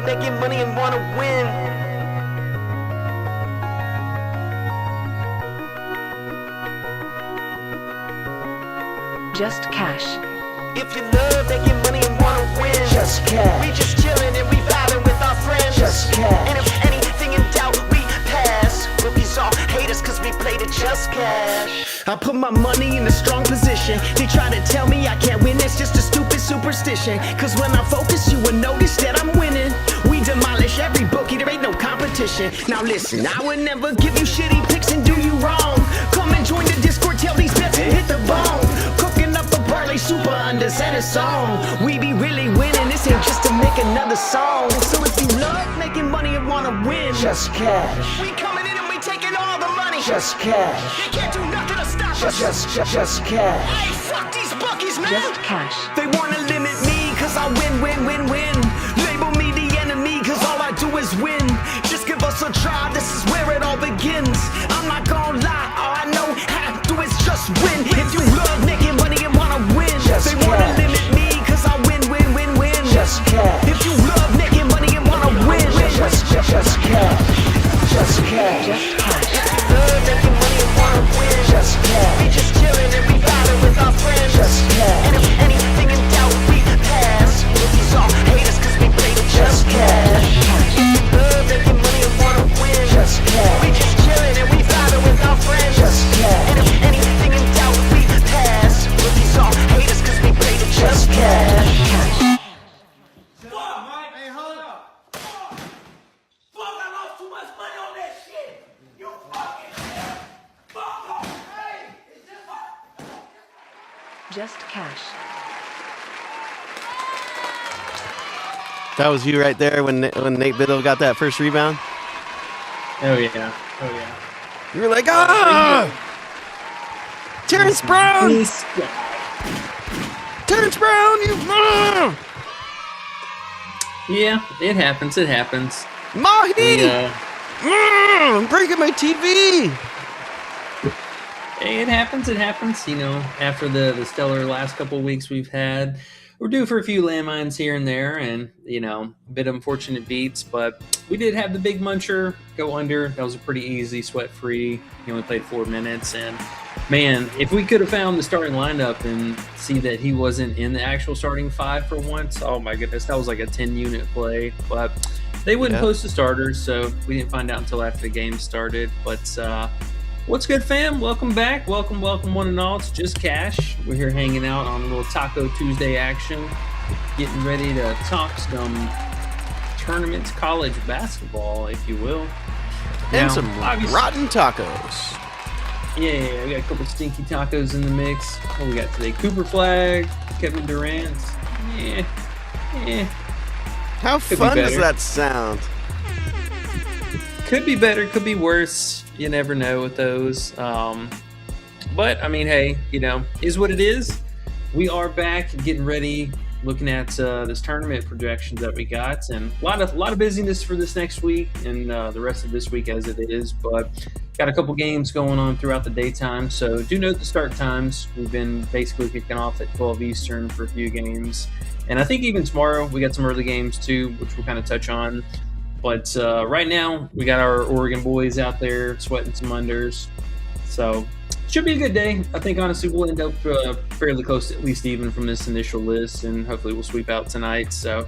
love making money and wanna win. Just cash. If you love making money and wanna win, Just cash. we just chillin' and we vibing with our friends. Just cash. And if anything in doubt, we pass. Rookies all hate us cause we played it just cash. I put my money in a strong position. They try to tell me I can't win, it's just a stupid superstition. Cause when I focus, you will notice that I'm winning. We demolish every bookie, there ain't no competition. Now listen, I would never give you shitty picks and do you wrong. Come and join the Discord, tell these bets and hit the bone. Cooking up a parlay super unders and a song. We be really winning, this ain't just to make another song. So if you love making money and wanna win, Just cash. we coming in and we taking all the money. Just cash. They can't do nothing to stop us. Just cash. Hey, fuck these bookies, man. Just cash. They wanna limit me cause I win. Label me the enemy cause all I do is win. Just give us a try, this is where it all begins. I'm not gonna lie, all I know how to do is just win. If you love making money and wanna win, Just they wanna cash. limit me cause I win. Just cash. If you love making money and wanna win, Just cash. Just cash. Just cash. love making money and wanna win. Just cash. We just chillin' and we vibing with our friends. Just cash. And if anything in doubt, we pass. Rookies all hate us cause we played it just cash. Love making money and wanna win. Just cash. We just chillin' and we vibing with our friends. Just cash. And if anything in doubt, we pass. Rookies all hate us cause we played it just cash. Hey, hold up. Fuck, I lost too much money on that shit. You fucking fuck off. Hey, it's just Just cash. That was you right there when Nate Biddle got that first rebound. Oh yeah. You were like, ah, Terrence Brown, This Terrence Brown, you, Yeah, it happens. Mahi, Yeah. I'm breaking my TV. Hey, it happens. You know, after the stellar last couple of weeks we've had, we're due for a few landmines here and there, and you know, a bit unfortunate beats. But we did have the big muncher go under. That was a pretty easy, sweat-free. He only played 4 minutes, and man, if we could have found the starting lineup and see that he wasn't in the actual starting 5 for once, oh my goodness, that was like a 10-unit play. But they wouldn't post the starters, so we didn't find out until after the game started. But what's good, fam? Welcome back. Welcome one and all. It's Just Cash. We're here hanging out on a little Taco Tuesday action, getting ready to talk some tournaments, college basketball, if you will. And Now, some obviously- rotten tacos. Yeah, we got a couple stinky tacos in the mix. What we got today? Cooper Flag, Kevin Durant. Yeah. How Could be fun does better. that sound? Could be better, could be worse. You never know with those. But I mean, hey, you know, is what it is. We are back, getting ready, looking at this tournament projections that we got, and a lot of busyness for this next week and the rest of this week as it is. But got a couple games going on throughout the daytime, so do note the start times. We've been basically kicking off at 12 Eastern for a few games, and I think even tomorrow we got some early games too, which we'll kind of touch on. But right now, we got our Oregon boys out there sweating some unders. So, should be a good day. I think, honestly, we'll end up fairly close to at least even from this initial list, and hopefully we'll sweep out tonight. So,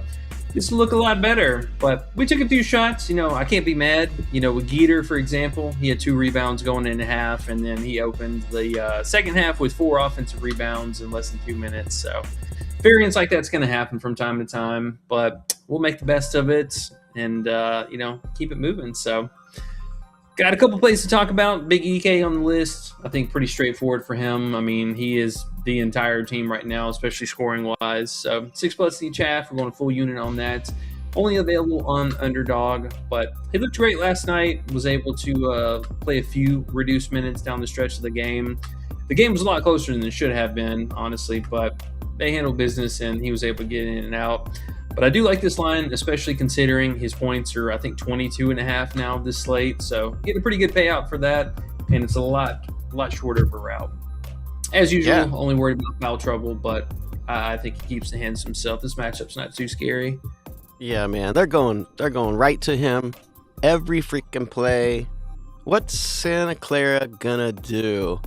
this will look a lot better. But we took a few shots. You know, I can't be mad. You know, with Geeter, for example, he had 2 rebounds going into half, and then he opened the second half with 4 offensive rebounds in less than 2 minutes. So, variance like that's going to happen from time to time, but we'll make the best of it and, you know, keep it moving. So, got a couple plays to talk about. Big EK on the list. I think pretty straightforward for him. I mean, he is the entire team right now, especially scoring-wise. So, 6+ each half. We're going full unit on that. Only available on Underdog, but he looked great last night. Was able to play a few reduced minutes down the stretch of the game. The game was a lot closer than it should have been, honestly, but they handled business, and he was able to get in and out. But I do like this line, especially considering his points are, I think, 22.5 now this slate. So getting a pretty good payout for that, and it's a lot shorter of a route. As usual, only worried about foul trouble, but I think he keeps the hands himself. This matchup's not too scary. Yeah, man, they're going right to him every freaking play. What's Santa Clara gonna do?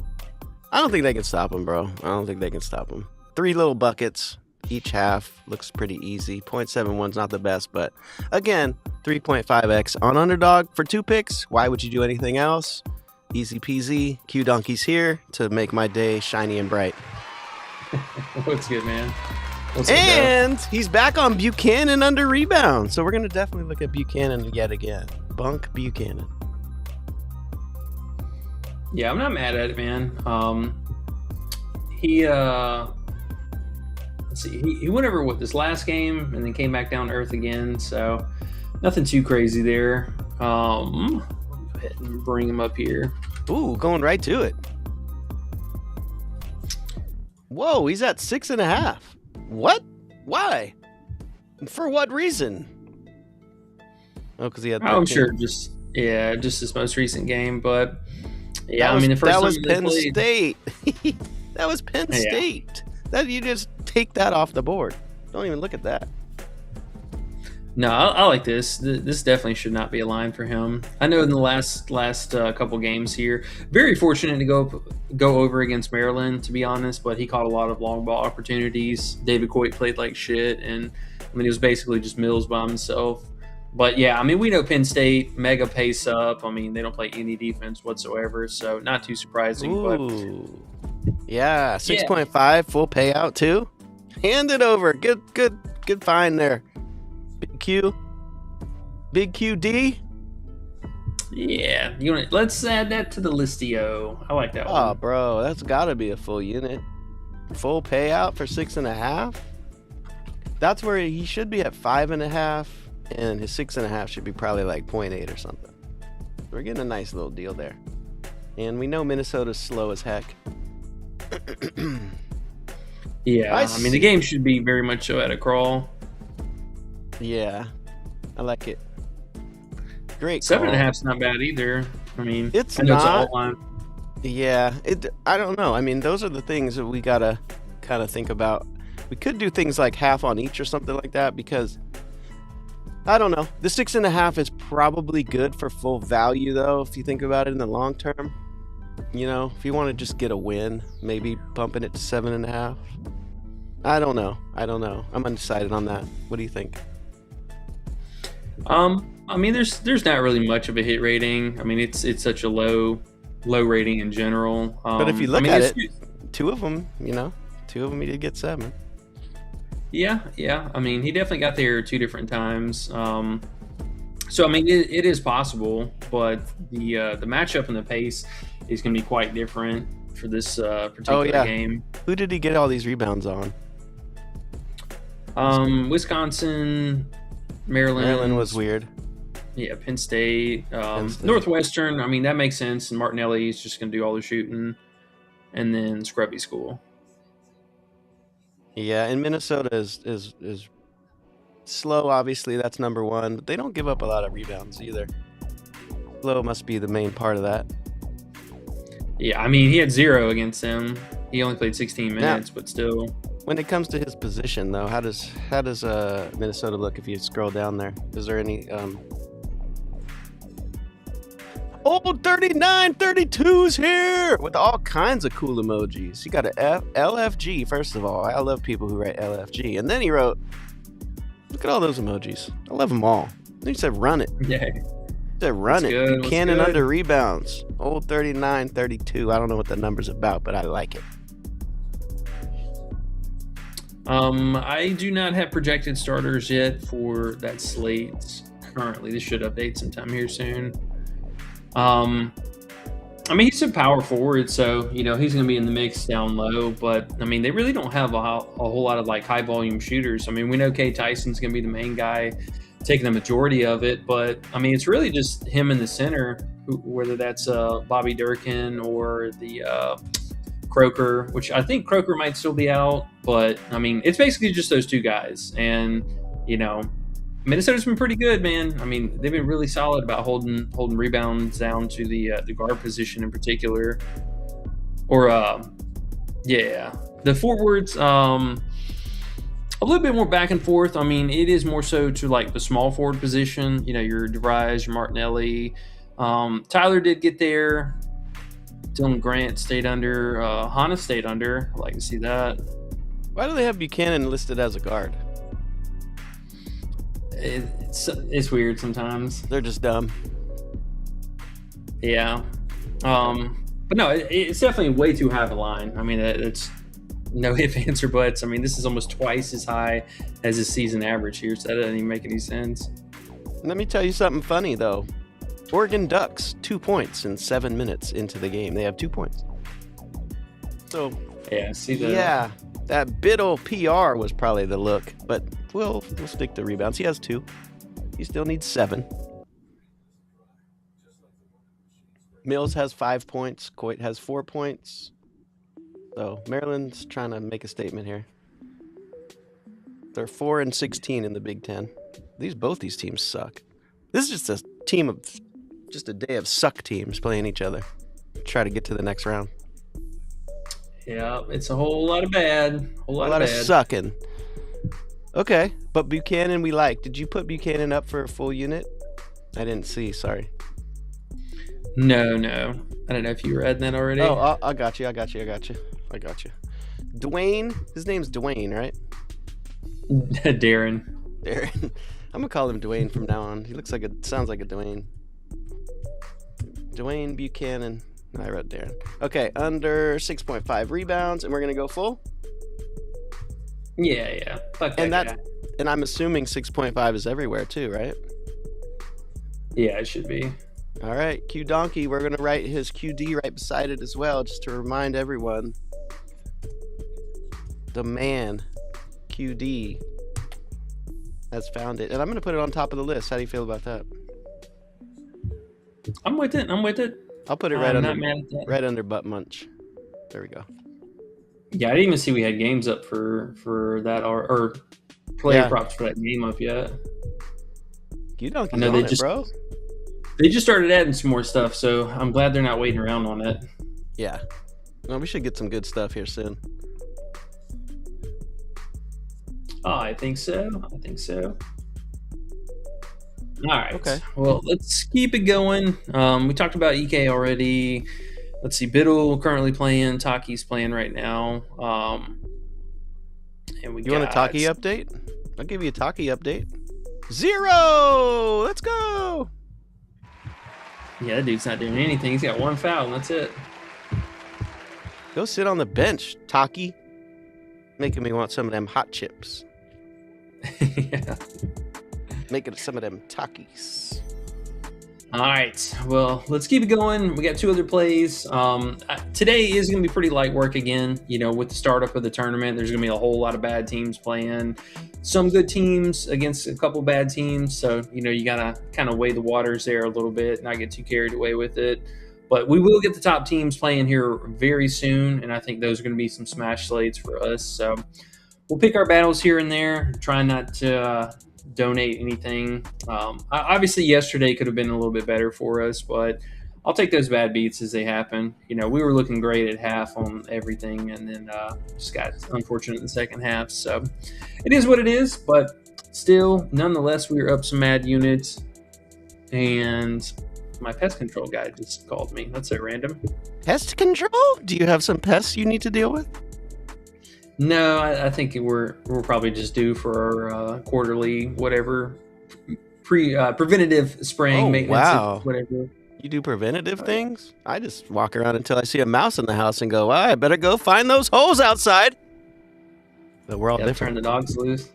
I don't think they can stop him, bro. I don't think they can stop him. 3 little buckets each half looks pretty easy. 0.71's not the best, but again, 3.5x on underdog for 2 picks. Why would you do anything else? Easy peasy. Q Donkey's here to make my day shiny and bright. What's good, man? What's up, And he's back on Buchanan under rebound. So we're going to definitely look at Buchanan yet again. Bunk Buchanan. Yeah, I'm not mad at it, man. He let's see, he went over with this last game and then came back down to earth again. So nothing too crazy there. Go ahead and bring him up here. Ooh, going right to it. Whoa, he's at 6.5. What? Why? For what reason? Oh, because he had. 13. I'm sure just his most recent game, but yeah, The first that was time they Penn played- State. That was Penn Yeah. State. That you just take that off the board. Don't even look at that. No, I like this. This definitely should not be a line for him. I know in the last couple games here, very fortunate to go over against Maryland, to be honest. But he caught a lot of long ball opportunities. David Coit played like shit, and he was basically just Mills by himself. But yeah, we know Penn State mega pace up. they don't play any defense whatsoever, so not too surprising. Ooh. Yeah, 6.5 full payout too. Hand it over. Good find there. Big QD. Yeah, let's add that to the listio. I like that Oh, one. bro, that's got to be a full unit. Full payout for 6.5. That's where he should be at 5.5, and his 6.5 should be probably like 0.8 or something. We're getting a nice little deal there, and we know Minnesota's slow as heck. Yeah, I the game should be very much so at a crawl. Yeah, I like it. Great call. 7.5's not bad either. It's I know not. It's all line. Yeah, I don't know. Those are the things that we gotta kind of think about. We could do things like half on each or something like that, because I don't know. The 6.5 is probably good for full value, though, if you think about it in the long term. If you want to just get a win, maybe bumping it to 7.5. I don't know. I'm undecided on that. What do you think? There's not really much of a hit rating. It's such a low rating in general. But if you look at it, two of them he did get 7. Yeah. He definitely got there 2 different times. It is possible, but the matchup and the pace is going to be quite different for this particular game. Who did he get all these rebounds on? Wisconsin, Maryland. Maryland was weird. Yeah, Penn State, State. Northwestern. That makes sense. And Martinelli is just going to do all the shooting, and then Scrubby School. Yeah, and Minnesota is slow. Obviously, that's number 1, but they don't give up a lot of rebounds either. Slow must be the main part of that. Yeah, he had 0 against them. He only played 16 minutes, but still. When it comes to his position, though, how does Minnesota look if you scroll down there? Is there any 3932's here with all kinds of cool emojis. He got a LFG, first of all. I love people who write LFG. And then he wrote, look at all those emojis. I love them all. Then he said, run it. Yeah. He said, run it. Good, Buchanan good. under rebounds. 3932. I don't know what the number's about, but I like it. I do not have projected starters yet for that slate currently. This should update sometime here soon. He's a power forward, so he's going to be in the mix down low. But they really don't have a whole lot of like high volume shooters. We know Kay Tyson's going to be the main guy taking the majority of it, but it's really just him in the center, whether that's Bobby Durkin or the Croker, which I think Croker might still be out, but it's basically just those 2 guys. And Minnesota's been pretty good, man. They've been really solid about holding rebounds down to the guard position in particular. Or the forwards. a little bit more back and forth. I mean, it is more so to like the small forward position. Your DeVries, your Martinelli. Tyler did get there. Dylan Grant stayed under. Hana stayed under. I like to see that. Why do they have Buchanan listed as a guard? It's weird sometimes. They're just dumb. Yeah. But no, it's definitely way too high of a line. I mean, it's no ifs, ands, or buts. I mean, this is almost twice as high as the season average here, so that doesn't even make any sense. Let me tell you something funny, though. Oregon Ducks, 2 points in 7 minutes into the game. They have 2 points. So, Yeah, see that? yeah, that Biddle PR was probably the look, but we'll stick to rebounds. He has 2. He still needs 7. Mills has 5 points. Coit has 4 points. So Maryland's trying to make a statement here. They're 4-16 in the Big Ten. Both these teams suck. This is just a day of suck teams playing each other. Try to get to the next round. Yeah, it's a whole lot of bad. A lot of bad. sucking. Okay, but Buchanan we like. Did you put Buchanan up for a full unit? I didn't see. Sorry. No. I don't know if you were adding that already. Oh, I got you. Dwayne. His name's Dwayne, right? Darren. Darren. I'm gonna call him Dwayne from now on. He sounds like a Dwayne. Dwayne Buchanan. No, I wrote Darren. Okay, under 6.5 rebounds, and we're gonna go full. Yeah. Fuck that And guy. and I'm assuming 6.5 is everywhere too, right? Yeah, it should be. All right, Q Donkey. We're gonna write his QD right beside it as well, just to remind everyone. The man, QD, has found it, and I'm gonna put it on top of the list. How do you feel about that? I'm with it. I'll put it I'm not mad at that. right under butt munch. There we go. Yeah, I didn't even see we had games up for that or player Yeah. props for that game up yet. Q Donkey's I know on they it, just- bro. They just started adding some more stuff, so I'm glad they're not waiting around on it. Yeah. No, we should get some good stuff here soon. Oh, I think so. All right. Okay. Well, let's keep it going. We talked about EK already. Let's see. Biddle currently playing. Taki's playing right now. And You want a Taki update? I'll give you a Taki update. 0! Let's go! Yeah, that dude's not doing anything. He's got 1 foul, and that's it. Go sit on the bench, Taki. Making me want some of them hot chips. Yeah. Making some of them Takis. All right. Well, let's keep it going. We got 2 other plays. Today is going to be pretty light work again. With the startup of the tournament, there's going to be a whole lot of bad teams playing. Some good teams against a couple bad teams. So, you got to kind of weigh the waters there a little bit, not get too carried away with it. But we will get the top teams playing here very soon. And I think those are going to be some smash slates for us. So we'll pick our battles here and there. Try not to donate anything. Obviously, yesterday could have been a little bit better for us, but I'll take those bad beats as they happen. We were looking great at half on everything, and then just got unfortunate in the second half. So it is what it is, but still, nonetheless, we were up some mad units, and my pest control guy just called me. That's so random. Pest control? Do you have some pests you need to deal with? No, I think we're probably just due for our quarterly whatever preventative spraying maintenance. Wow. Whatever. You do preventative things? I just walk around until I see a mouse in the house and go, well, I better go find those holes outside. But we're all Turn different. the dogs loose.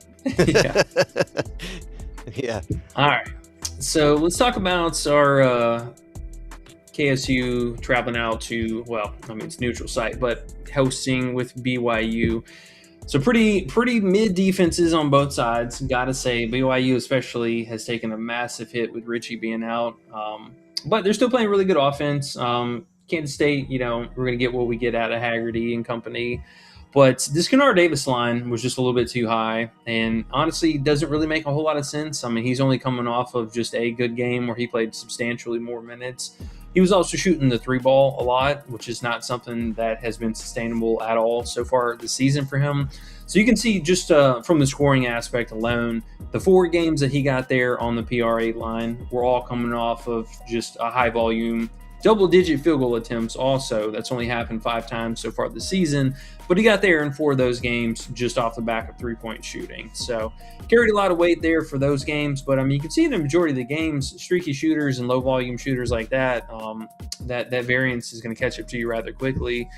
Yeah. Yeah. All right. So let's talk about our KSU traveling out to, it's neutral site, but hosting with BYU. So pretty mid defenses on both sides. Got to say, BYU especially has taken a massive hit with Richie being out. But they're still playing really good offense. Kansas State, we're going to get what we get out of Haggerty and company. But this Kennard Davis line was just a little bit too high, and honestly doesn't really make a whole lot of sense. I mean, he's only coming off of just a good game where he played substantially more minutes. He was also shooting the 3-ball a lot, which is not something that has been sustainable at all so far this season for him. So you can see just from the scoring aspect alone, the 4 games that he got there on the PR8 line were all coming off of just a high volume, double-digit field goal attempts also. That's only happened 5 times so far this season, but he got there in 4 of those games just off the back of 3-point shooting. So carried a lot of weight there for those games, but I mean, you can see in the majority of the games, streaky shooters and low-volume shooters like that, that variance is going to catch up to you rather quickly.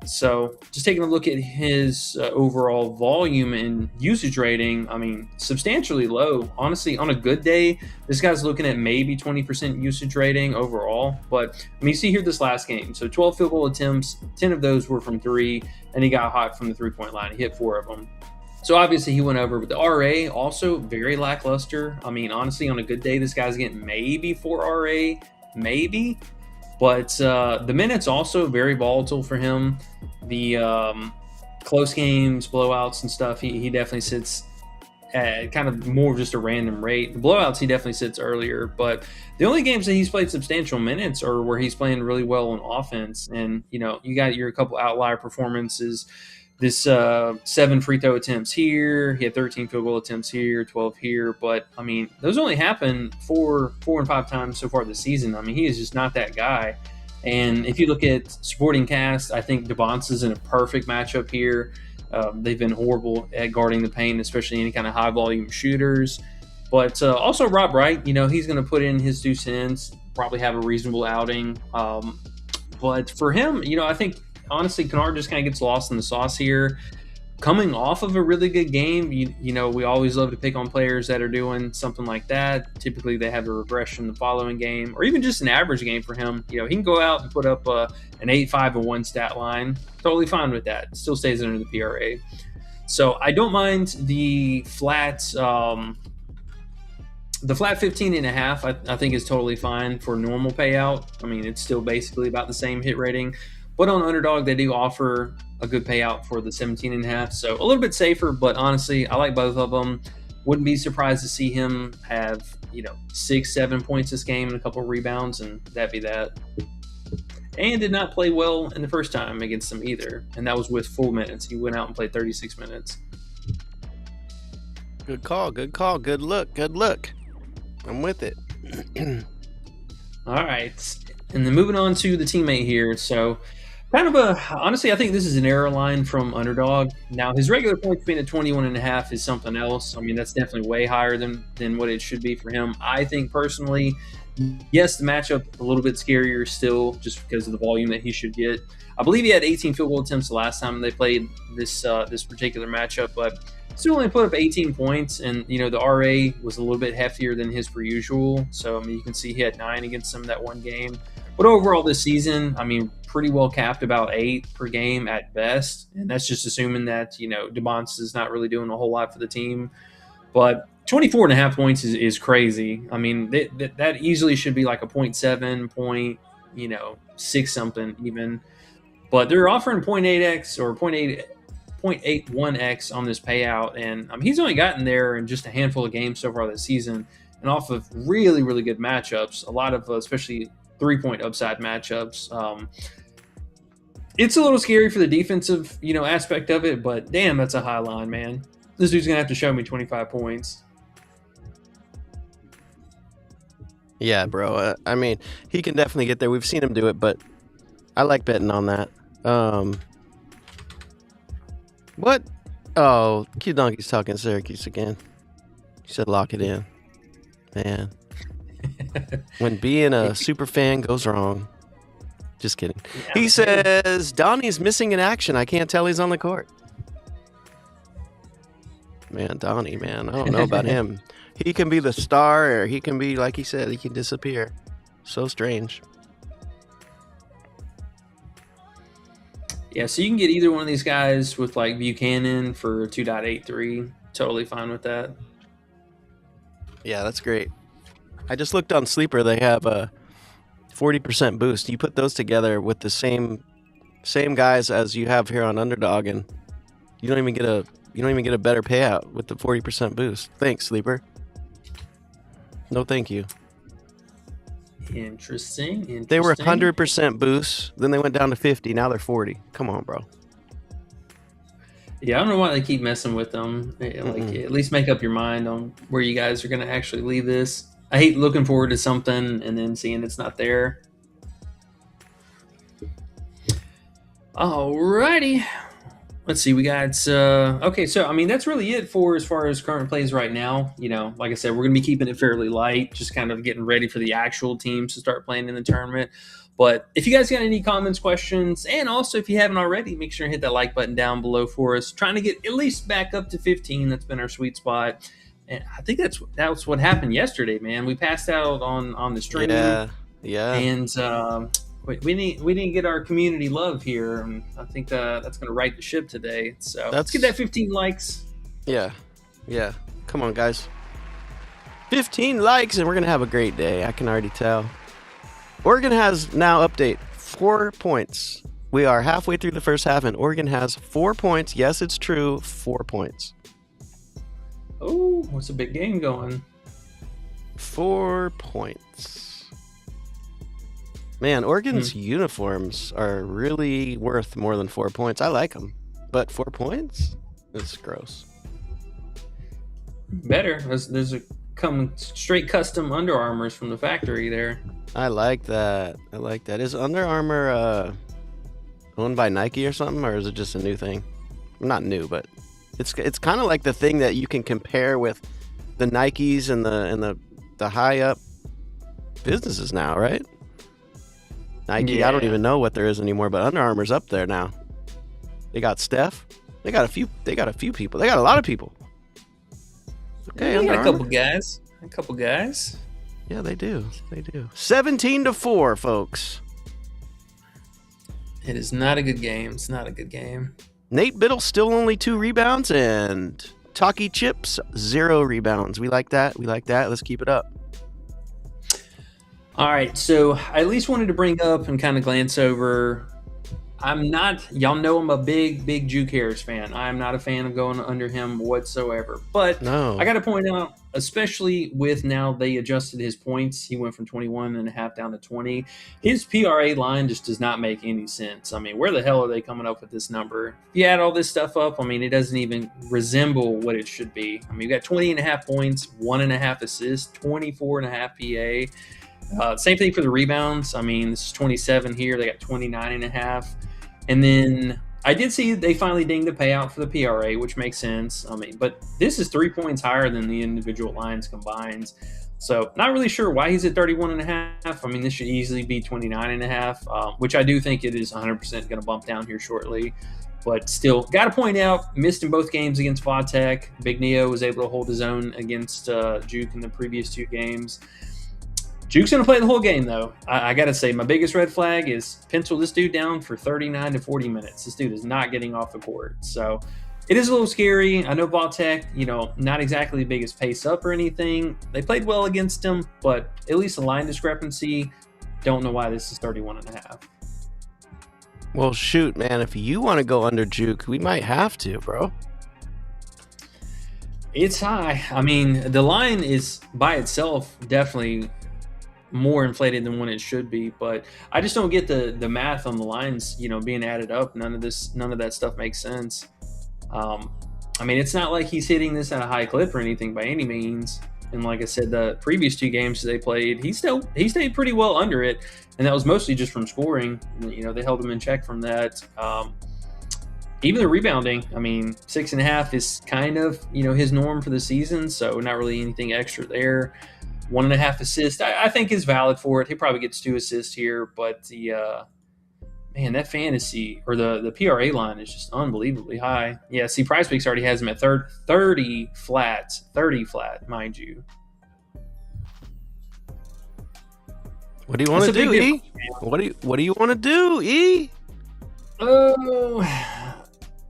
So just taking a look at his overall volume and usage rating, I mean, substantially low. Honestly, on a good day, this guy's looking at maybe 20% usage rating overall. But I mean, you see here this last game. So 12 field goal attempts, 10 of those were from 3, and he got hot from the 3-point line. He hit 4 of them. So obviously he went over, but the RA also very lackluster. I mean, honestly, on a good day, this guy's getting maybe 4 RA, maybe. But the minutes also very volatile for him. The close games, blowouts and stuff, he definitely sits at kind of more of just a random rate. The blowouts, he definitely sits earlier. But the only games that he's played substantial minutes are where he's playing really well on offense. And, you know, you got your couple outlier performances. This 7 free throw attempts here. He had 13 field goal attempts here, 12 here. But, I mean, those only happened 4 and 5 times so far this season. I mean, he is just not that guy. And if you look at supporting cast, I think DeBonce is in a perfect matchup here. They've been horrible at guarding the paint, especially any kind of high-volume shooters. But also Rob Wright, you know, he's going to put in his 2 cents, probably have a reasonable outing. But for him, you know, I think – honestly, Kennard just kind of gets lost in the sauce here. Coming off of a really good game, you know, we always love to pick on players that are doing something like that. Typically, they have a regression the following game, or even just an average game for him. You know, he can go out and put up an 8, 5, and 1 stat line. Totally fine with that. Still stays under the PRA. So I don't mind the flat 15.5. I think is totally fine for normal payout. I mean, it's still basically about the same hit rating. But on Underdog, they do offer a good payout for the 17.5. So a little bit safer, but honestly, I like both of them. Wouldn't be surprised to see him have, you know, 6, 7 points this game and a couple of rebounds, and that'd be that. And did not play well in the first time against them either. And that was with full minutes. He went out and played 36 minutes. Good call. Good look. I'm with it. All right. And then moving on to the teammate here. So kind of honestly, I think this is an error line from Underdog. Now, his regular points being at 21.5 is something else. I mean, that's definitely way higher than what it should be for him. I think personally, yes, the matchup a little bit scarier still just because of the volume that he should get. I believe he had 18 field goal attempts the last time they played this particular matchup, but still only put up 18 points. And, you know, the RA was a little bit heftier than his per usual. So, I mean, you can see he had 9 against them that one game. But overall this season, I mean, pretty well capped about 8 per game at best. And that's just assuming that, you know, DeBonce is not really doing a whole lot for the team. But 24.5 points is crazy. I mean, that easily should be like a 0.7, 6 something even. But they're offering 0.8x or 0.81x on this payout. And I mean, he's only gotten there in just a handful of games so far this season. And off of really, really good matchups, a lot of especially 3-point upside matchups. It's a little scary for the defensive, you know, aspect of it, but damn, that's a high line, man. This dude's gonna have to show me 25 points. Yeah, bro. I mean, he can definitely get there. We've seen him do it, but I like betting on that. What? Oh, Q Donkey's talking Syracuse again. He said lock it in. Man. When being a super fan goes wrong. Just kidding. Yeah, he says Donnie's missing in action. I can't tell he's on the court. Man, Donnie, man. I don't know about him. He can be the star, or he can be, like he said, he can disappear. So strange. Yeah, so you can get either one of these guys with like Buchanan for 2.83. Totally fine with that. Yeah, that's great. I just looked on Sleeper. They have a 40% boost. You put those together with the same guys as you have here on Underdog, and you don't even get a better payout with the 40% boost. Thanks, Sleeper. No, thank you. Interesting. They were 100% boosts. Then they went down to 50. Now they're 40. Come on, bro. Yeah, I don't know why they keep messing with them. Like, at least make up your mind on where you guys are going to actually leave this. I hate looking forward to something and then seeing it's not there. Alrighty. Let's see. We got okay. So I mean, that's really it for as far as current plays right now. You know, like I said, we're gonna be keeping it fairly light, just kind of getting ready for the actual teams to start playing in the tournament. But if you guys got any comments, questions, and also if you haven't already, make sure and hit that like button down below for us. Trying to get at least back up to 15. That's been our sweet spot. And I think that's what happened yesterday, man. We passed out on the stream. Yeah. And we didn't get our community love here, and I think that's going to right the ship today. So let's get that 15 likes. Yeah. Come on, guys. 15 likes, and we're going to have a great day. I can already tell. Oregon has now 4 points. We are halfway through the first half, and Oregon has 4 points. Yes, it's true. 4 points. Oh, what's a big game going? 4 points. Man, Oregon's uniforms are really worth more than 4 points. I like them, but 4 points? It's gross. Better. There's a coming straight custom Under Armours from the factory there. I like that. Is Under Armour owned by Nike or something, or is it just a new thing? Not new, but it's kind of like the thing that you can compare with the Nikes and the high up businesses now, right? Nike, yeah. I don't even know what there is anymore, but Under Armour's up there now. They got Steph. They got a few people. They got a lot of people. Okay, yeah, got a couple guys. Yeah, they do. 17-4, folks. It is not a good game. It's not a good game. Nate Biddle still only 2 rebounds, and Talkie Chips 0 rebounds. We like that. Let's keep it up. All right, so I at least wanted to bring up and kind of glance over. Y'all know I'm a big Juke Harris fan. I'm not a fan of going under him whatsoever. But no. I got to point out, especially with now they adjusted his points. He went from 21.5 down to 20. His PRA line just does not make any sense. I mean, where the hell are they coming up with this number? If you add all this stuff up, I mean, it doesn't even resemble what it should be. I mean, you got 20.5 points, 1.5 assists, 24.5 PA. Same thing for the rebounds. I mean, this is 27 here. They got 29.5. And then I did see they finally dinged the payout for the PRA, which makes sense. I mean, but this is 3 points higher than the individual lines combined. So not really sure why he's at 31.5. I mean, this should easily be 29.5, which I do think it is 100% going to bump down here shortly. But still, got to point out, missed in both games against Vautech. Big Neo was able to hold his own against Juke in the previous 2 games. Juke's going to play the whole game, though. I got to say, my biggest red flag is pencil this dude down for 39 to 40 minutes. This dude is not getting off the court. So it is a little scary. I know Vautech, not exactly the biggest pace up or anything. They played well against him, but at least a line discrepancy. Don't know why this is 31.5. Well, shoot, man. If you want to go under Juke, we might have to, bro. It's high. I mean, the line is by itself definitely more inflated than when it should be, but I just don't get the math on the lines, being added up. None of that stuff makes sense. I mean, it's not like he's hitting this at a high clip or anything by any means. And like I said, the previous 2 games they played, he stayed pretty well under it, and that was mostly just from scoring. They held him in check from that. Even the rebounding, I mean, 6.5 is kind of his norm for the season, so not really anything extra there. 1.5 assists, I think is valid for it. He probably gets 2 assists here, but that fantasy or the PRA line is just unbelievably high. Yeah, see, PrizePicks already has him at 30 flat, mind you. What do you want to do, E? What do you want to do, E? Oh,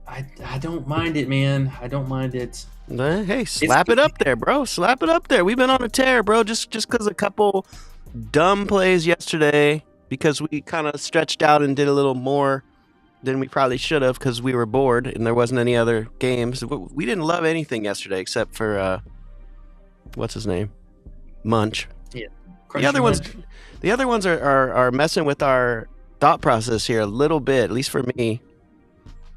I don't mind it, man. I don't mind it. Hey, slap it up there, bro. Slap it up there. We've been on a tear, bro. Just because a couple dumb plays yesterday, because we kind of stretched out and did a little more than we probably should have because we were bored and there wasn't any other games. We didn't love anything yesterday except for what's his name? Munch. Yeah. The other ones are messing with our thought process here a little bit, at least for me.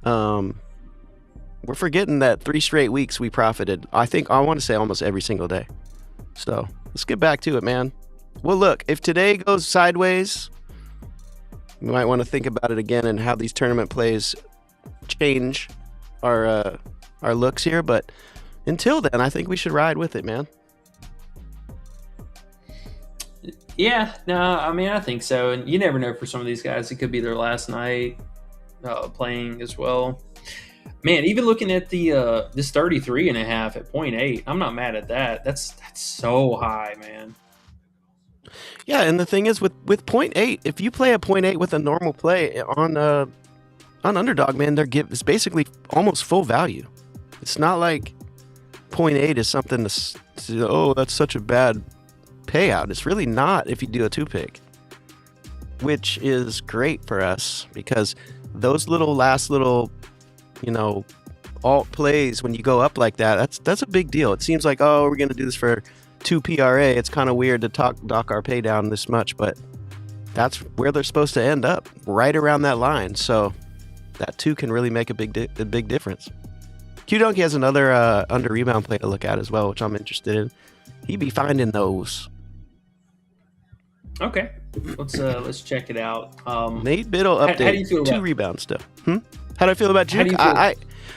We're forgetting that 3 straight weeks we profited. I want to say almost every single day. So let's get back to it, man. Well, look, if today goes sideways, we might want to think about it again and how these tournament plays change our looks here. But until then, I think we should ride with it, man. Yeah, no, I mean, I think so. And you never know for some of these guys. It could be their last night playing as well. Man, even looking at the this 33.5 at 0.8, I'm not mad at that. That's so high, man. Yeah, and the thing is with 0.8, if you play a 0.8 with a normal play on Underdog, man, it's basically almost full value. It's not like 0.8 is something that's such a bad payout. It's really not if you do a 2-pick, which is great for us because those last little alt plays when you go up like that, that's a big deal. It seems like, we're going to do this for 2 PRA. It's kind of weird to dock our pay down this much, but that's where they're supposed to end up, right around that line. So that 2 can really make a big difference. Q-Donkey has another under rebound play to look at as well, which I'm interested in. He'd be finding those. Okay, let's check it out. Nate Biddle update. How do you feel 2 about rebounds still. How do I feel about Juke? I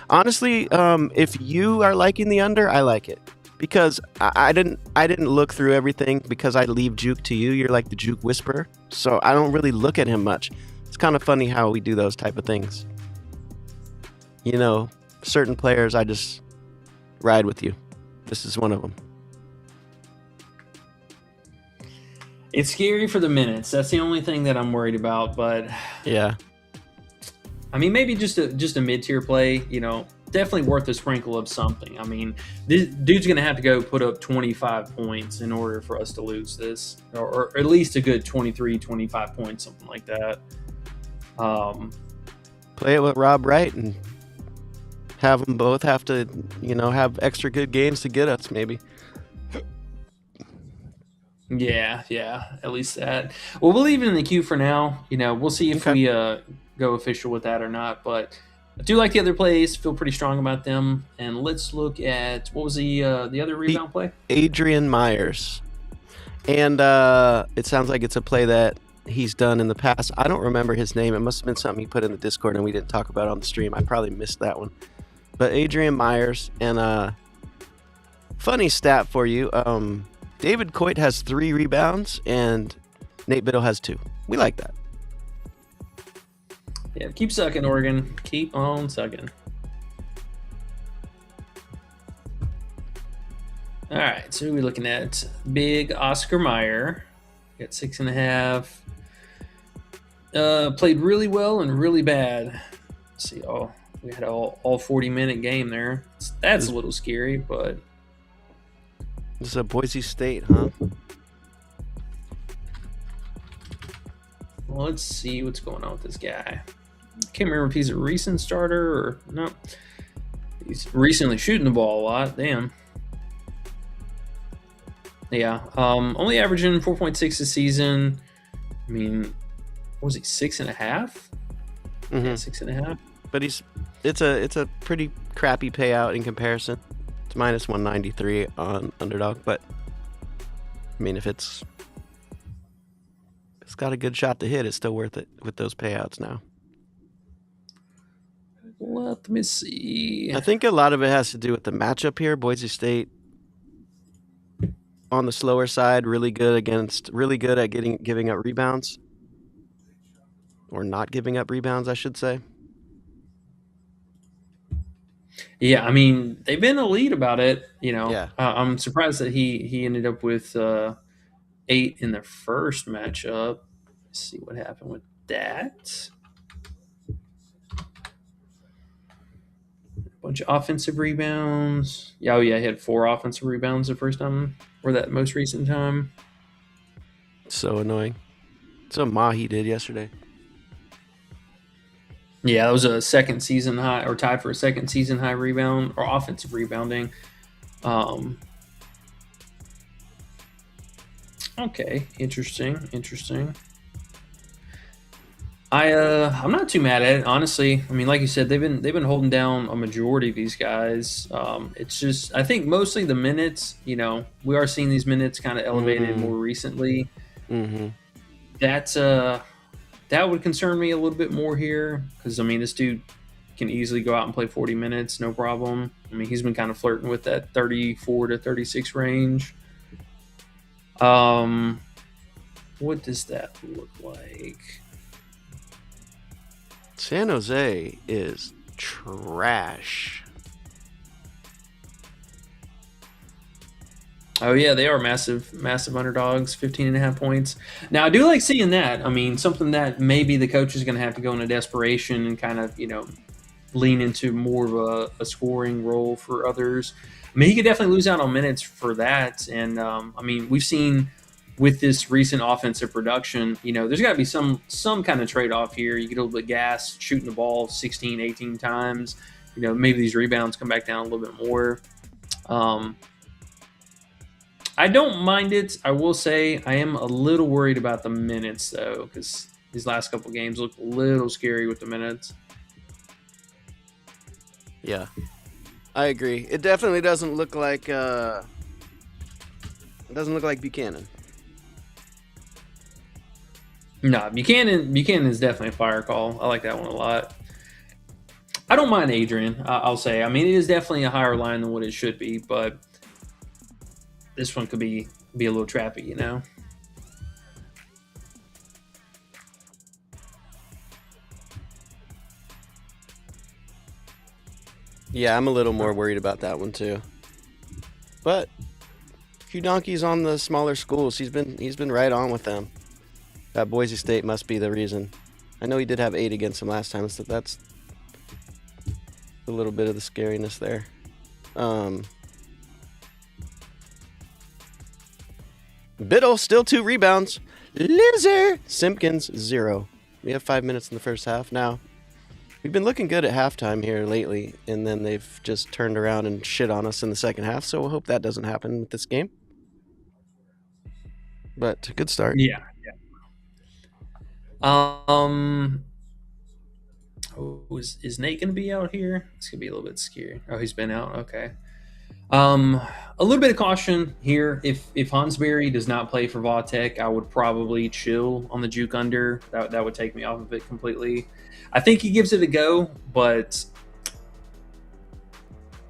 honestly, if you are liking the under, I like it because I didn't look through everything because I leave Juke to you. You're like the Juke whisperer, so I don't really look at him much. It's kind of funny how we do those type of things. Certain players I just ride with you. This is one of them. It's scary for the minutes. That's the only thing that I'm worried about. But yeah, I mean, maybe just a mid-tier play. Definitely worth a sprinkle of something. I mean, this dude's gonna have to go put up 25 points in order for us to lose this, or at least a good 23, 25 points, something like that. Play it with Rob Wright and have them both have to, have extra good games to get us, maybe. Yeah, at least that. Well, we'll leave it in the queue for now. We'll see if we go official with that or not. But I do like the other plays. Feel pretty strong about them. And let's look at what was the other rebound play? Adrian Myers. And it sounds like it's a play that he's done in the past. I don't remember his name. It must have been something he put in the Discord and we didn't talk about on the stream. I probably missed that one. But Adrian Myers, and funny stat for you. David Coit has 3 rebounds and Nate Biddle has 2. We like that. Yeah, keep sucking, Oregon. Keep on sucking. All right, so who are we looking at? Big Oscar Meyer. Got 6.5. Played really well and really bad. Let's see. We had all 40-minute game there. That's a little scary, but... This is a Boise State, huh? Well, let's see what's going on with this guy. Can't remember if he's a recent starter or no. He's recently shooting the ball a lot. Damn. Yeah. Only averaging 4.6 a season. I mean, what was he, 6.5? Mm-hmm. Yeah, 6.5. But it's a pretty crappy payout in comparison. It's minus 193 on Underdog, but I mean, if it's got a good shot to hit, it's still worth it with those payouts now. Let me see. I think a lot of it has to do with the matchup here. Boise State on the slower side, really good at giving up rebounds, or not giving up rebounds, I should say. Yeah, I mean, they've been elite about it. Yeah. I'm surprised that he ended up with 8 in the first matchup. Let's see what happened with that. A bunch of offensive rebounds. Yeah, he had 4 offensive rebounds the first time, or that most recent time. So annoying. That's what Mahi did yesterday. Yeah, that was a second season high, or tied for a second season high rebound or offensive rebounding. Okay, interesting. I'm not too mad at it, honestly. I mean, like you said, they've been holding down a majority of these guys. It's just I think mostly the minutes. We are seeing these minutes kind of elevated more recently. Mm-hmm. That's that would concern me a little bit more here because I mean this dude can easily go out and play 40 minutes, no problem. I mean he's been kind of flirting with that 34 to 36 range. What does that look like? San Jose is trash. Oh yeah, they are massive underdogs, 15.5 points. Now I do like seeing that. I mean, something that maybe the coach is going to have to go into desperation and kind of lean into more of a scoring role for others. I mean, he could definitely lose out on minutes for that. And I mean, we've seen with this recent offensive production, there's got to be some kind of trade off here. You get a little bit gas shooting the ball 16, 18 times. Maybe these rebounds come back down a little bit more. I don't mind it. I will say I am a little worried about the minutes, though, because these last couple games look a little scary with the minutes. Yeah, I agree. It definitely doesn't look like Buchanan. No, Buchanan is definitely a fire call. I like that one a lot. I don't mind Adrian, I'll say. I mean, it is definitely a higher line than what it should be, but this one could be a little trappy, Yeah, I'm a little more worried about that one too. But Q Donkey's on the smaller schools. He's been right on with them. That Boise State must be the reason. I know he did have 8 against him last time, so that's a little bit of the scariness there. Biddle still 2 rebounds. Loser. Simpkins 0. We have 5 minutes in the first half now. We've been looking good at halftime here lately, and then they've just turned around and shit on us in the second half, so we'll hope that doesn't happen with this game. But good start. Yeah. Is Nate going to be out here? It's going to be a little bit scary. Oh, he's been out. Okay. A little bit of caution here. If Hansberry does not play for Vautech, I would probably chill on the juke under. That would take me off of it completely. I think he gives it a go, but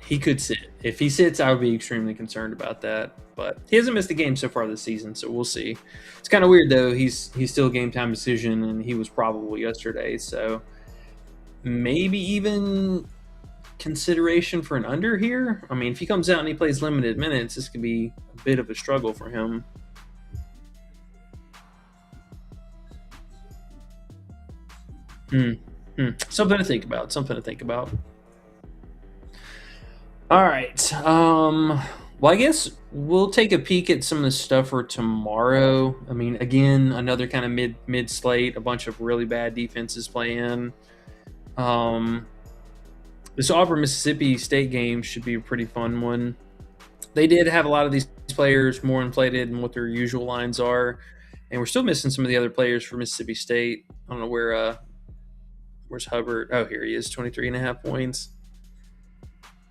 he could sit. If he sits, I would be extremely concerned about that. But he hasn't missed a game so far this season, so we'll see. It's kind of weird though. He's still a game time decision, and he was probable yesterday. So maybe even consideration for an under here. I mean, if he comes out and he plays limited minutes, this could be a bit of a struggle for him. Something to think about. All right. Well, I guess we'll take a peek at some of the stuff for tomorrow. I mean, again, another kind of mid slate, a bunch of really bad defenses play in. This Auburn Mississippi State game should be a pretty fun one. They did have a lot of these players more inflated than what their usual lines are, and we're still missing some of the other players for Mississippi State. I don't know where's Hubbard. Oh, here he is, 23.5 points.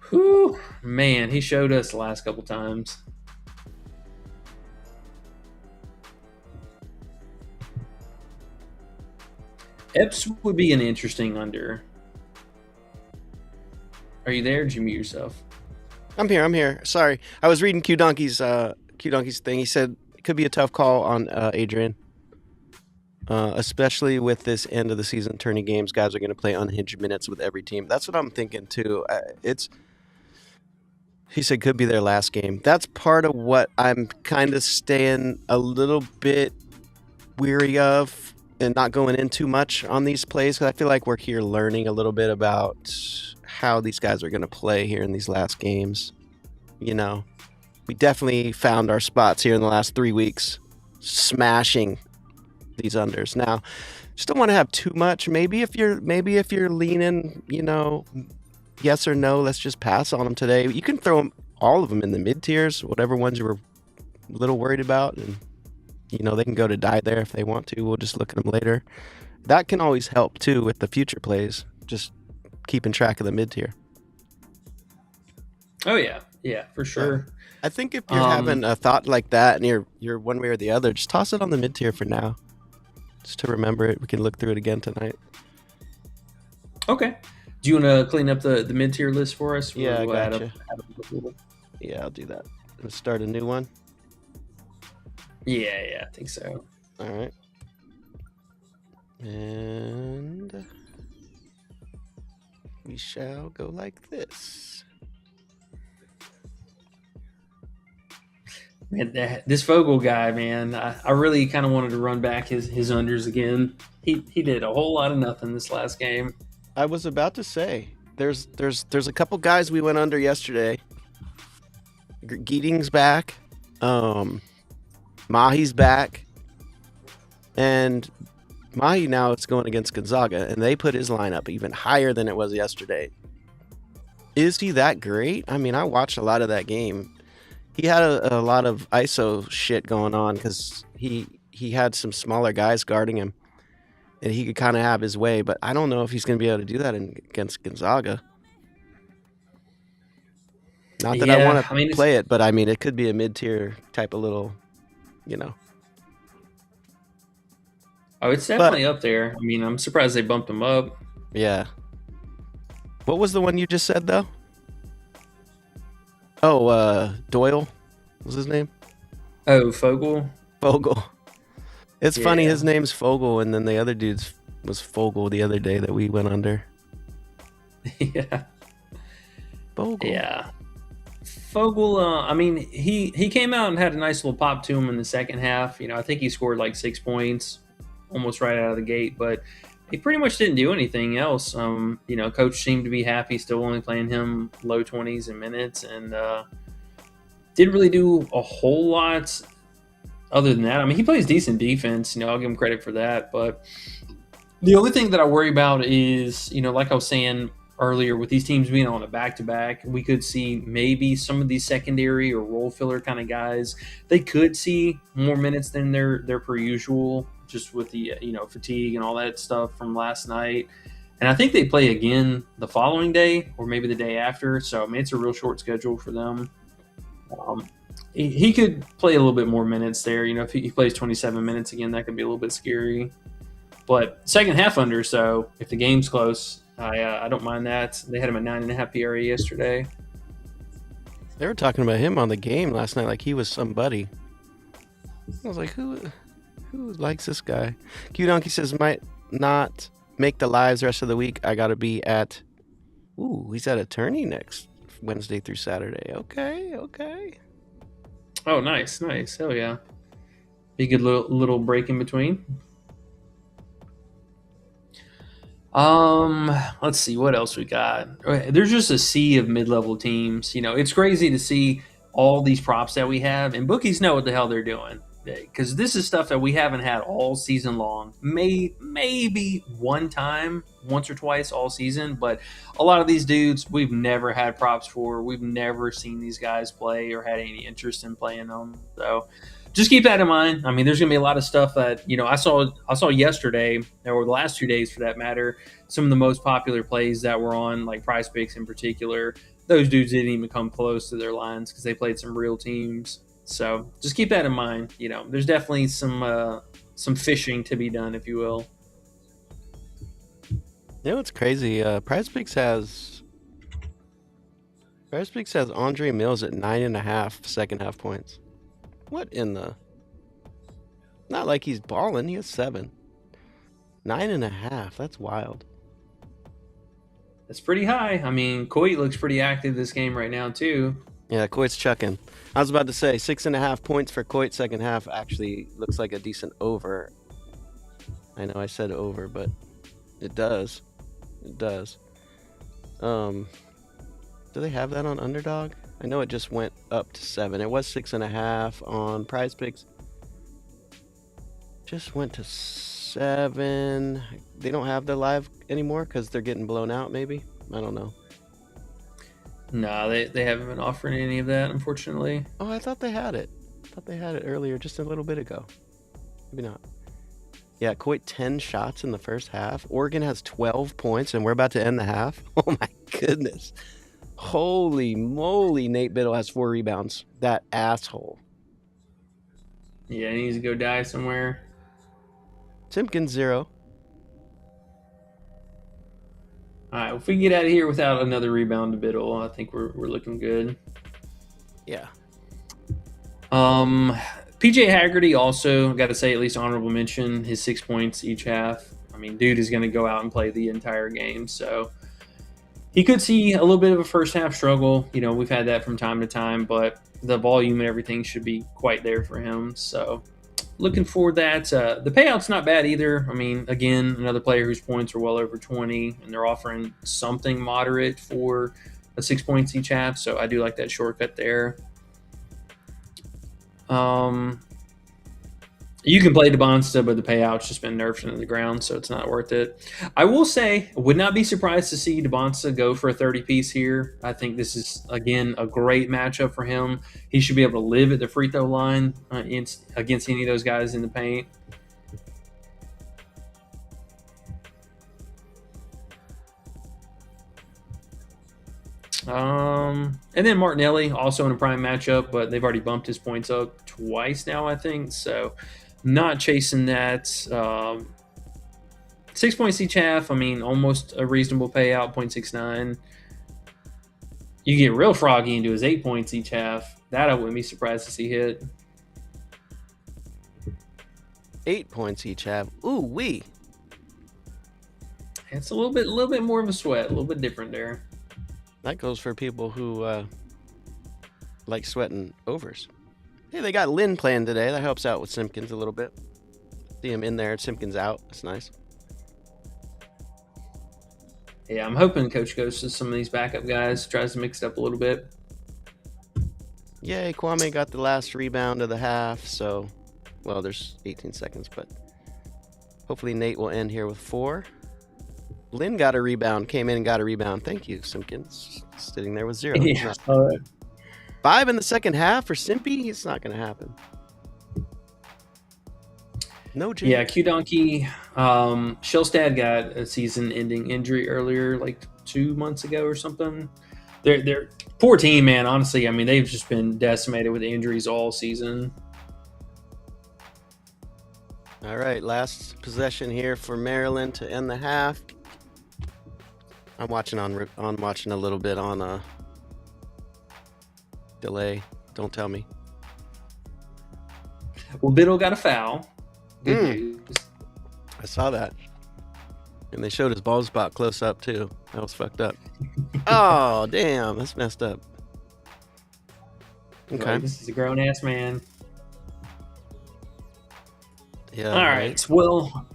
Whew, man, he showed us the last couple times. Epps would be an interesting under. Are you there? Did you mute yourself? I'm here. Sorry. I was reading Q Donkey's thing. He said it could be a tough call on Adrian. Especially with this end of the season tourney games, guys are going to play unhinged minutes with every team. That's what I'm thinking too. He said could be their last game. That's part of what I'm kind of staying a little bit weary of and not going in too much on these plays, because I feel like we're here learning a little bit about how these guys are going to play here in these last games. We definitely found our spots here in the last 3 weeks, smashing these unders. Now, just don't want to have too much. Maybe if you're leaning, yes or no, let's just pass on them today. You can throw all of them in the mid tiers, whatever ones you were a little worried about, and They can go to die there if they want to. We'll just look at them later. That can always help too with the future plays. Just keeping track of the mid tier. Oh yeah, for sure. I think if you're having a thought like that and you're one way or the other, just toss it on the mid tier for now, just to remember it. We can look through it again tonight. Okay. Do you want to clean up the mid tier list for us? Yeah, I We'll add gotcha. add up a little. Yeah, I'll do that. Let's start a new one. Yeah, I think so. All right. And we shall go like this. Man, this Vogel guy, man, I really kind of wanted to run back his unders again. He did a whole lot of nothing this last game. I was about to say, there's a couple guys we went under yesterday. Geeting's back, Mahi's back, and Mahi now it's going against Gonzaga, and they put his lineup even higher than it was yesterday. Is he that great? I mean, I watched a lot of that game. He had a lot of ISO shit going on because he had some smaller guys guarding him, and he could kind of have his way, but I don't know if he's going to be able to do that against Gonzaga. Not that I want to play it, but I mean, it could be a mid-tier type of little, Oh, it's definitely up there. I mean, I'm surprised they bumped him up. Yeah. What was the one you just said, though? Oh, Doyle was his name? Oh, Vogel? Fogel. It's funny, Yeah. his name's Fogel, and then the other dude's was Fogel the other day that we went under. Yeah. Fogel. Yeah. Vogel, I mean, he came out and had a nice little pop to him in the second half. I think he scored like 6 points almost right out of the gate, but he pretty much didn't do anything else. Coach seemed to be happy, still only playing him low 20s in minutes, and didn't really do a whole lot other than that. I mean, he plays decent defense. I'll give him credit for that. But the only thing that I worry about is, like I was saying earlier, with these teams being on a back-to-back, we could see maybe some of these secondary or role filler kind of guys, they could see more minutes than their per usual, just with the fatigue and all that stuff from last night. And I think they play again the following day or maybe the day after. So, I mean, it's a real short schedule for them. He could play a little bit more minutes there. If he plays 27 minutes again, that could be a little bit scary. But second half under, so if the game's close, I don't mind that. They had him at 9.5 PRA yesterday. They were talking about him on the game last night like he was somebody. I was like, who likes this guy? Q Donkey says, might not make the lives the rest of the week. I got to be at... Ooh, he's at attorney next Wednesday through Saturday. Okay. Oh, nice. Hell yeah. Be a good little break in between. Let's see what else we got. There's just a sea of mid-level teams. It's crazy to see all these props that we have, and bookies know what the hell they're doing, because this is stuff that we haven't had all season long. Maybe once or twice all season, but a lot of these dudes we've never had props for. We've never seen these guys play or had any interest in playing them. So just keep that in mind. I mean, there's going to be a lot of stuff that, I saw yesterday, or the last 2 days for that matter, some of the most popular plays that were on, like Prize Picks in particular. Those dudes didn't even come close to their lines because they played some real teams. So just keep that in mind. There's definitely some fishing to be done, if you will. What's crazy? Prize Picks has Andre Mills at 9.5 second half points. What in the? Not like he's balling. He has 7. 9.5. That's wild. That's pretty high. I mean, Coit looks pretty active this game right now too. Yeah, Coit's chucking. I was about to say 6.5 points for Coit second half actually looks like a decent over. I know I said over, but it does. Do they have that on Underdog? I know it just went up to 7. It was 6.5 on Prize Picks. Just went to 7. They don't have the live anymore because they're getting blown out, maybe? I don't know. No, they haven't been offering any of that, unfortunately. Oh, I thought they had it. Earlier, just a little bit ago. Maybe not. Yeah, Coit 10 shots in the first half. Oregon has 12 points, and we're about to end the half. Oh my goodness. Holy moly, Nate Biddle has 4 rebounds. That asshole. Yeah, he needs to go die somewhere. Simpkins 0. All right, if we get out of here without another rebound to Biddle, I think we're looking good. Yeah. PJ Haggerty also, got to say, at least honorable mention, his 6 points each half. I mean, dude is going to go out and play the entire game, so he could see a little bit of a first half struggle. You know, we've had that from time to time, but the volume and everything should be quite there for him. So looking for that. The payout's not bad either. I mean, again, another player whose points are well over 20, and they're offering something moderate for a 6 points each half. So I do like that shortcut there. You can play DeBonsta, but the payout's just been nerfed into the ground, so it's not worth it. I will say, would not be surprised to see DeBonsta go for a 30-piece here. I think this is, again, a great matchup for him. He should be able to live at the free throw line against any of those guys in the paint. And then Martinelli, also in a prime matchup, but they've already bumped his points up twice now, I think, so not chasing that. 6 points each half. I mean, almost a reasonable payout, 0.69. You get real froggy into his 8 points each half. That I wouldn't be surprised to see hit. 8 points each half. Ooh wee. It's a little bit more of a sweat, a little bit different there. That goes for people who like sweating overs. Hey, they got Lynn playing today. That helps out with Simpkins a little bit. See him in there. Simpkins out. That's nice. Yeah, I'm hoping Coach goes to some of these backup guys, tries to mix it up a little bit. Yay, Kwame got the last rebound of the half. So, well, there's 18 seconds, but hopefully Nate will end here with 4. Lynn got a rebound, came in and got a rebound. Thank you, Simpkins. Sitting there with 0. Yeah. 5 in the second half for Simpy? It's not going to happen. No chance. Yeah, Q Donkey. Shellstad got a season-ending injury earlier, like 2 months ago or something. They're poor team, man. Honestly, I mean, they've just been decimated with injuries all season. All right, last possession here for Maryland to end the half. I'm watching watching a little bit on delay. Don't tell me. Well, Biddle got a foul. Good news. I saw that. And they showed his bald spot close up, too. That was fucked up. Oh, damn. That's messed up. Okay. This is a grown-ass man. Yeah. All right. Well,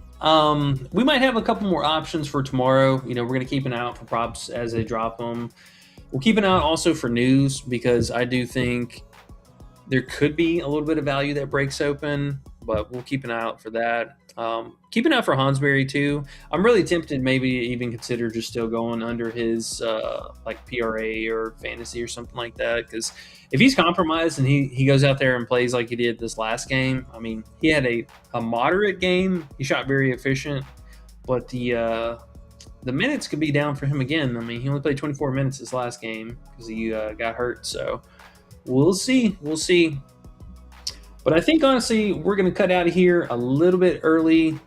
we might have a couple more options for tomorrow. You know, we're going to keep an eye out for props as they drop them. We'll keep an eye out also for news, because I do think there could be a little bit of value that breaks open, but we'll keep an eye out for that. Keep an eye out for Hansberry too. I'm really tempted maybe even consider just still going under his like PRA or fantasy or something like that, because if he's compromised and he goes out there and plays like he did this last game, I mean, he had a moderate game. He shot very efficient, but the minutes could be down for him again. I mean, he only played 24 minutes this last game because he got hurt. So we'll see. We'll see. But I think, honestly, we're going to cut out of here a little bit early.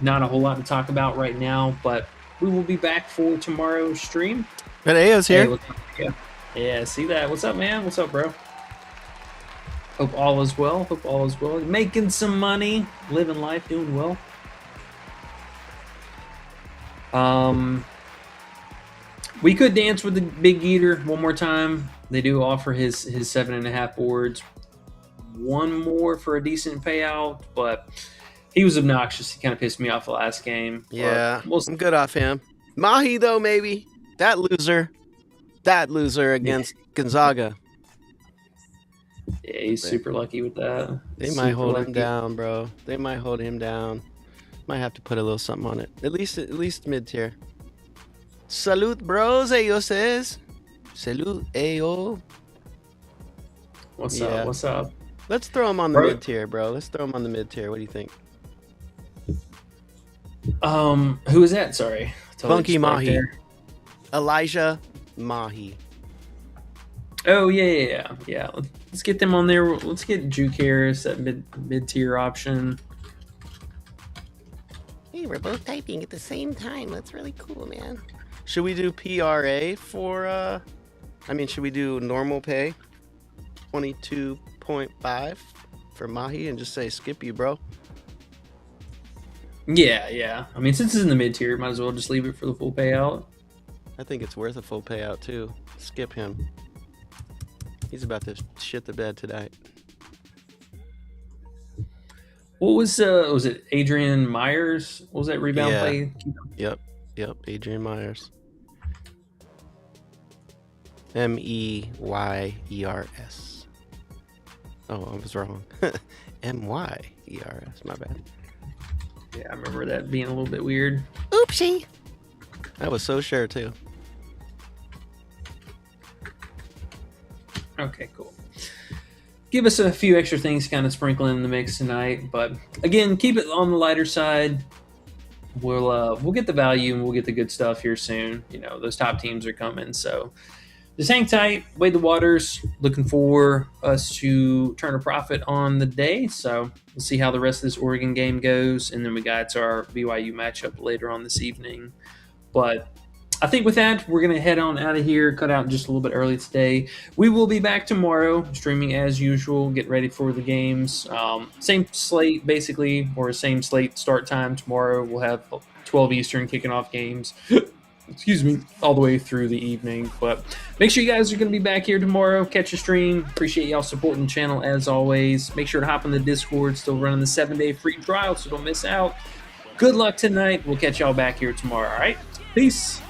Not a whole lot to talk about right now, but we will be back for tomorrow's stream. But Ayo's here. Hey, yeah, see that. What's up, man? What's up, bro? Hope all is well. Hope all is well. Making some money, living life, doing well. We could dance with the Big Eater one more time. They do offer his 7.5 boards. One more for a decent payout, but he was obnoxious. He kind of pissed me off the last game. Yeah, I'm good off him. Mahi, though, maybe. That loser against Gonzaga. Yeah, he's super lucky with that. They might hold him down, bro. They might hold him down. Might have to put a little something on it. At least mid-tier. Salute, bros, Ayo says. Salute, Ayo. What's up? What's up? Let's throw him on the Bro. mid tier, bro. Let's throw him on the mid tier. What do you think? Who is that? Sorry. Totally Funky just blanked Mahi. there. Elijah Mahi. Oh yeah. Let's get them on there. Let's get Juke Harris, that mid tier option. Hey, we're both typing at the same time. That's really cool, man. Should we do PRA for, should we do normal pay? 22.5 for Mahi and just say skip you, bro? Yeah. I mean, since it's in the mid tier, might as well just leave it for the full payout. I think it's worth a full payout, too. Skip him. He's about to shit the bed tonight. What was it Adrian Myers? What was that rebound Yeah. play? Yep, Adrian Myers. Meyers. Oh, I was wrong. Myers, my bad. Yeah, I remember that being a little bit weird. Oopsie. I was so sure, too. Okay, cool. Give us a few extra things kind of sprinkling in the mix tonight, but again, keep it on the lighter side. We'll get the value and we'll get the good stuff here soon. You know, those top teams are coming, so just hang tight, wade the waters. Looking for us to turn a profit on the day, so we'll see how the rest of this Oregon game goes, and then we got to our BYU matchup later on this evening. But I think with that, we're going to head on out of here, cut out just a little bit early today. We will be back tomorrow, streaming as usual, get ready for the games. Same slate, basically, or same slate start time tomorrow. We'll have 12 Eastern kicking off games, excuse me, all the way through the evening. But make sure you guys are going to be back here tomorrow. Catch a stream. Appreciate y'all supporting the channel as always. Make sure to hop in the Discord. Still running the 7-day free trial, so don't miss out. Good luck tonight. We'll catch y'all back here tomorrow, all right? Peace.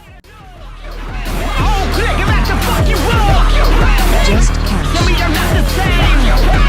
Oh, click, I'm at the fucking wall. Just cash. Tell me I'm not the same.